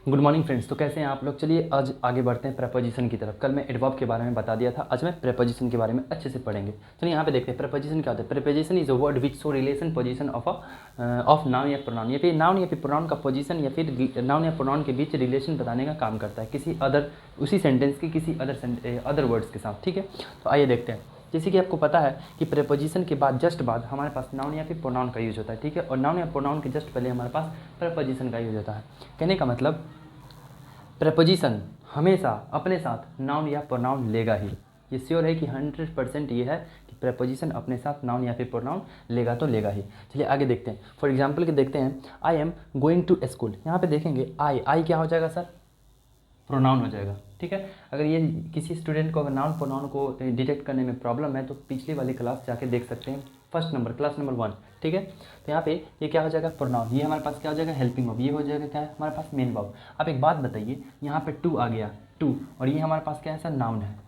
Good morning friends. तो कैसे हैं आप लोग? चलिए आज आगे बढ़ते हैं प्रेपोजिशन की तरफ। कल मैं एडवर्ब के बारे में बता दिया था, आज मैं प्रेपोजिशन के बारे में अच्छे से पढ़ेंगे। चलिए यहाँ पे देखते हैं प्रेपोजिशन क्या होता है। Preposition is a word which show relation position of noun या प्रोनाउन, या फिर नाउन या फिर प्रोनाउन का पोजीशन या फिर नाउन या प्रोनाउन के बीच रिलेशन बताने का काम करता है किसी अदर, उसी सेंटेंस के किसी अदर वर्ड्स के साथ। ठीक है, तो आइए देखते हैं। जैसे कि आपको पता है कि प्रेपोजिशन के बाद जस्ट बाद हमारे पास नाउन या फिर प्रोनाउन का यूज होता है। ठीक है, और नाउन या प्रोनाउन के जस्ट पहले हमारे पास प्रेपोजिशन का यूज होता है। कहने का मतलब प्रेपोजिशन हमेशा अपने साथ नाउन या प्रोनाउन लेगा ही। ये श्योर है कि 100% ये है कि प्रेपोजिशन अपने साथ नाउन या फिर प्रोनाउन लेगा तो लेगा ही। चलिए आगे देखते हैं। फॉर एग्जांपल के देखते हैं, I am going to school. यहाँ पे देखेंगे आई क्या हो जाएगा सर? प्रोनाउन हो जाएगा। ठीक है, अगर ये किसी स्टूडेंट को अगर नाउन प्रोनाउन को डिटेक्ट करने में प्रॉब्लम है तो पिछली वाली क्लास जाके देख सकते हैं, फर्स्ट नंबर क्लास नंबर 1। ठीक है, तो यहाँ पे ये क्या हो जाएगा? प्रोनाउन। ये हमारे पास क्या हो जाएगा? Helping verb. ये हो जाएगा क्या है हमारे पास? Main verb. अब एक बात बताइए, यहाँ पे टू आ गया, टू, और ये हमारे पास क्या है सर? नाउन है।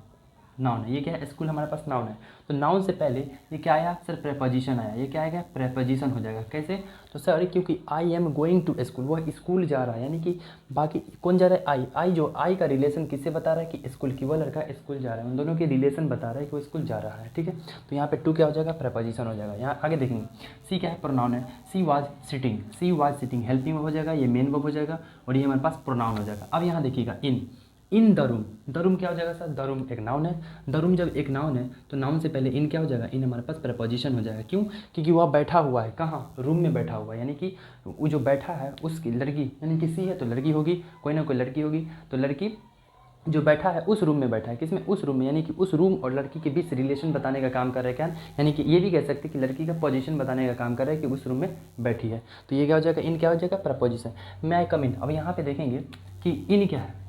नाउन है, ये क्या है? स्कूल हमारे पास नाउन है। तो नाउन से पहले ये क्या आया सर? प्रेपोजिशन आया। ये क्या आएगा? प्रेपोजिशन हो जाएगा। कैसे? तो सर क्योंकि I am going to school, वह स्कूल जा रहा है, यानी कि बाकी कौन जा रहा है? आई जो आई का रिलेशन किससे बता रहा है? कि स्कूल की, वह लड़का स्कूल जा रहा है, उन दोनों के रिलेशन बता रहा है कि वो स्कूल जा रहा है। ठीक है, तो यहाँ पे टू क्या हो जाएगा? प्रेपोजिशन हो जाएगा। यहाँ आगे देखेंगे, सी क्या है? प्रोनाउन है। She was sitting, she was sitting helping हो जाएगा, ये मेन वर्ब हो जाएगा, और ये हमारे पास प्रोनाउन हो जाएगा। अब यहाँ देखिएगा, in the room, the room क्या हो जाएगा सर? द रूम एक नाउन है। द रूम जब एक नाउन है तो नाउन से पहले इन क्या हो जाएगा? इन हमारे पास प्रेपोजिशन हो जाएगा। क्यों? क्योंकि वह बैठा हुआ है। कहाँ? रूम में बैठा हुआ है, यानी कि वो जो बैठा है उसकी लड़की, यानी कि सी है तो लड़की होगी, कोई ना कोई लड़की होगी, तो लड़की जो बैठा है उस रूम में बैठा है। किसमें? उस रूम में, यानी कि उस रूम और लड़की के बीच रिलेशन बताने का काम कर रहा है। क्या? यानी कि ये भी कह सकते हैं कि लड़की का पोजीशन बताने का काम कर रहा है कि उस रूम में बैठी है। तो ये क्या हो जाएगा? इन क्या हो जाएगा? प्रपोजिशन। मैं आई कम इन। अब यहाँ पे देखेंगे कि इन क्या है?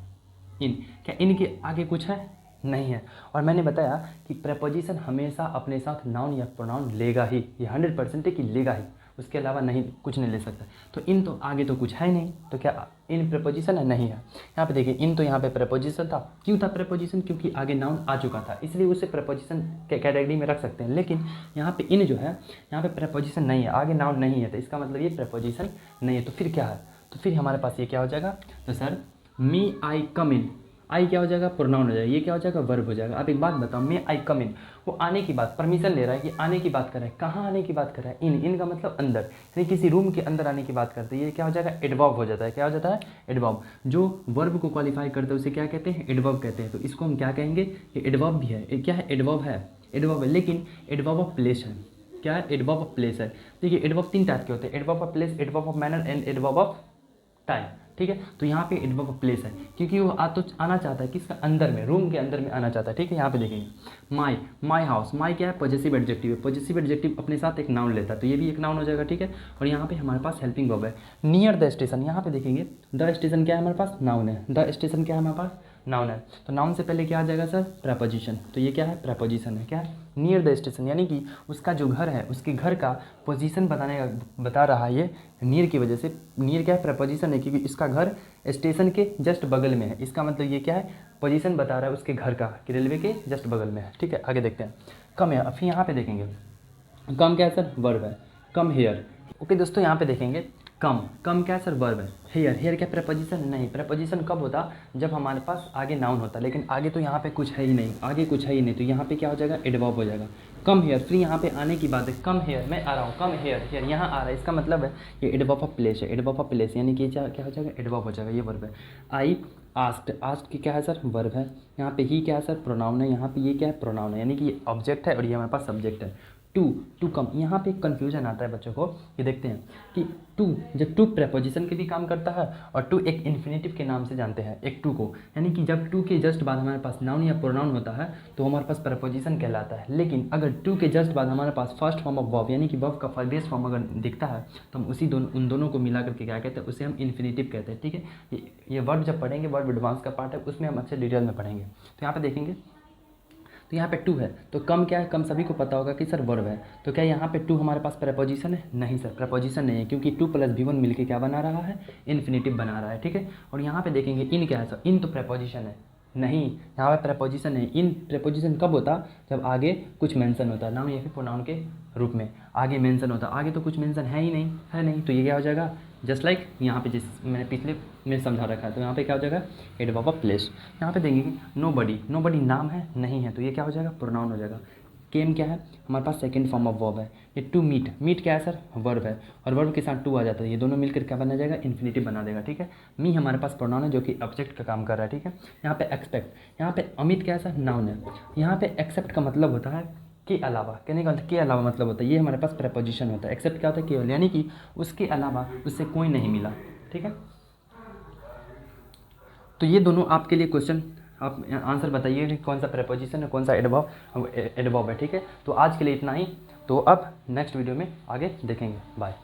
इन क्या इनके आगे कुछ है? नहीं है। और मैंने बताया कि प्रेपोजिशन हमेशा अपने साथ नाउन या प्रोनाउन लेगा ही। ये 100% है कि लेगा ही, उसके अलावा नहीं, कुछ नहीं ले सकता। तो इन तो आगे तो कुछ है नहीं, तो क्या इन प्रेपोजिशन है? नहीं है। यहाँ पे देखिए, इन तो यहाँ पे प्रेपोजिशन था। क्यों था प्रेपोजिशन? क्योंकि आगे नाउन आ चुका था, इसलिए उसे प्रेपोजिशन के कैटेगरी में रख सकते हैं। लेकिन यहाँ पे इन जो है, यहाँ पे प्रेपोजिशन नहीं है, आगे नाउन नहीं है, तो इसका मतलब ये प्रेपोजिशन नहीं है। तो फिर क्या है? तो फिर हमारे पास ये क्या हो जाएगा? तो सर मी आई कम इन, आई क्या हो जाएगा? प्रोनाउन हो जाएगा। ये क्या हो जाएगा? वर्ब हो जाएगा। अब एक बात बताओ, मे आई कम इन, वो आने की बात, परमिशन ले रहा है कि आने की बात कर रहा है। कहाँ आने की बात कर रहा है? इन का मतलब अंदर, यानी किसी रूम के अंदर आने की बात करते हैं। ये क्या हो जाएगा? एडवर्ब हो जाता है। क्या हो जाता है? एडवर्ब। जो वर्ब को क्वालिफाई करता है उसे क्या कहते हैं? एडवर्ब कहते हैं। तो इसको हम क्या कहेंगे? ये एडवर्ब भी है। ये क्या है? एडवर्ब है। एडवर्ब है, लेकिन एडवर्ब ऑफ प्लेस है। क्या है? एडवर्ब ऑफ प्लेस है। देखिए एडवर्ब 3 टाइप के होते हैं, adverb of place, adverb of manner and adverb of time. ठीक है, तो यहाँ पे एडवर्ब ऑफ प्लेस है, क्योंकि वो आना चाहता है किसका? अंदर में, रूम के अंदर में आना चाहता है। ठीक है, यहाँ पे देखेंगे माई हाउस। माई क्या है? पॉजेसिव एडजेक्टिव है। पॉजेसिव एडजेक्टिव अपने साथ एक नाउन लेता है, तो ये भी एक नाउन हो जाएगा। ठीक है, और यहाँ पे हमारे पास हेल्पिंग वर्ब है। नियर द स्टेशन, यहाँ पे देखेंगे द स्टेशन क्या है हमारे पास? नाउन है। द स्टेशन क्या है हमारे पास? नाउन है। तो नाउन से पहले क्या आ जाएगा सर? प्रेपोजिशन। तो ये क्या है? प्रेपोजिशन है। क्या है? नियर द स्टेशन, यानी कि उसका जो घर है, उसके घर का पोजीशन बता रहा है ये नियर की वजह से। नियर क्या है? प्रेपोजिशन है, क्योंकि इसका घर स्टेशन के जस्ट बगल में है। इसका मतलब ये क्या है? पोजीशन बता रहा है उसके घर का, कि रेलवे के जस्ट बगल में है। ठीक है, आगे देखते हैं। कम है, फिर यहाँ पे देखेंगे कम क्या है सर? वर्ब है। Come here. ओके दोस्तों, यहाँ पे देखेंगे कम क्या है सर? वर्ब है। हेयर क्या प्रेपोजिशन? नहीं। प्रेपोजिशन कब होता? जब हमारे पास आगे नाउन होता, लेकिन आगे तो यहाँ पे कुछ है ही नहीं, आगे कुछ है ही नहीं, तो यहाँ पे क्या हो जाएगा? एडवर्ब हो जाएगा। कम हेयर, फिर यहाँ पे आने की बात है। कम हेयर, मैं आ रहा हूँ। कम हेयर यहाँ आ रहा है, इसका मतलब है ये एडवर्ब ऑफ प्लेस है। एडवर्ब ऑफ प्लेस यानी कि क्या हो जाएगा? एडवर्ब हो जाएगा, ये वर्ब है। आई आस्क्ड की क्या है सर? वर्ब है। यहाँ पे ही क्या है सर? प्रोनाउन है। यहाँ पे ये क्या है? प्रोनाउन है, यानी कि ये ऑब्जेक्ट है और ये हमारे पास सब्जेक्ट है। टू कम, यहाँ पे कन्फ्यूजन आता है बच्चों को। ये देखते हैं कि जब टू प्रेपोजिशन के भी काम करता है, और टू एक इन्फिनेटिव के नाम से जानते हैं एक टू को, यानी कि जब टू के जस्ट बाद हमारे पास नाउन या प्रोनाउन होता है तो हमारे पास प्रेपोजिशन कहलाता है। लेकिन अगर टू के जस्ट बाद हमारे पास फर्स्ट फॉर्म ऑफ वर्ब, यानी कि वर्ब का बेस फॉर्म अगर दिखता है, तो हम उन दोनों को मिला करके क्या कहते हैं? उसे हम इन्फिनेटिव कहते हैं। ठीक है, ये वर्ड जब पढ़ेंगे, वर्ड एडवांस का पार्ट है, उसमें हम अच्छे डिटेल में पढ़ेंगे। तो यहाँ पे देखेंगे, तो यहाँ पे टू है, तो कम क्या है? कम सभी को पता होगा कि सर वर्ब है। तो क्या यहाँ पे टू हमारे पास प्रेपोजिशन है? नहीं सर, प्रेपोजिशन नहीं है, क्योंकि टू प्लस भी वन मिलकर क्या बना रहा है? इन्फिनेटिव बना रहा है। ठीक है, और यहाँ पे देखेंगे इन क्या है सर? इन तो प्रेपोजिशन है। नहीं, यहाँ पे प्रेपोजिशन है। इन प्रेपोजिशन कब होता, जब आगे कुछ मेंशन होता है, नाउन या फिर प्रोनाउन के रूप में आगे मेंशन होता है। आगे तो कुछ मेंशन है ही नहीं, है नहीं, तो ये क्या हो जाएगा, जस्ट लाइक यहाँ पे जिस मैंने पिछले में समझा रखा है, तो यहाँ पे क्या हो जाएगा, एडवर्ब ऑफ प्लेस। यहाँ पे देंगे कि नो बडी, नो बडी नाम है नहीं है, तो ये क्या हो जाएगा, प्रोनाउन हो जाएगा। केम क्या है, हमारे पास सेकंड फॉर्म ऑफ वर्ब है। ये टू मीट, मीट क्या है सर, वर्ब है, और वर्ब के साथ टू आ जाता है, ये दोनों मिलकर क्या बना जाएगा, इन्फिनिटिव बना देगा, ठीक है। मी हमारे पास प्रोनाउन है जो कि ऑब्जेक्ट का काम कर रहा है, ठीक है। यहाँ पे एक्सपेक्ट, यहाँ पे अमित क्या है सर, नाउन है। यहाँ पे एक्सेप्ट का मतलब होता है के अलावा, कहने का मतलब के अलावा मतलब होता है, ये हमारे पास प्रेपोजिशन होता है। एक्सेप्ट क्या होता है, केवल, यानी कि उसके अलावा उससे कोई नहीं मिला, ठीक है। तो ये दोनों आपके लिए क्वेश्चन, आप आंसर बताइए कि कौन सा प्रेपोजिशन है, कौन सा एडवर्ब है, ठीक है। तो आज के लिए इतना ही, तो अब नेक्स्ट वीडियो में आगे देखेंगे। बाय।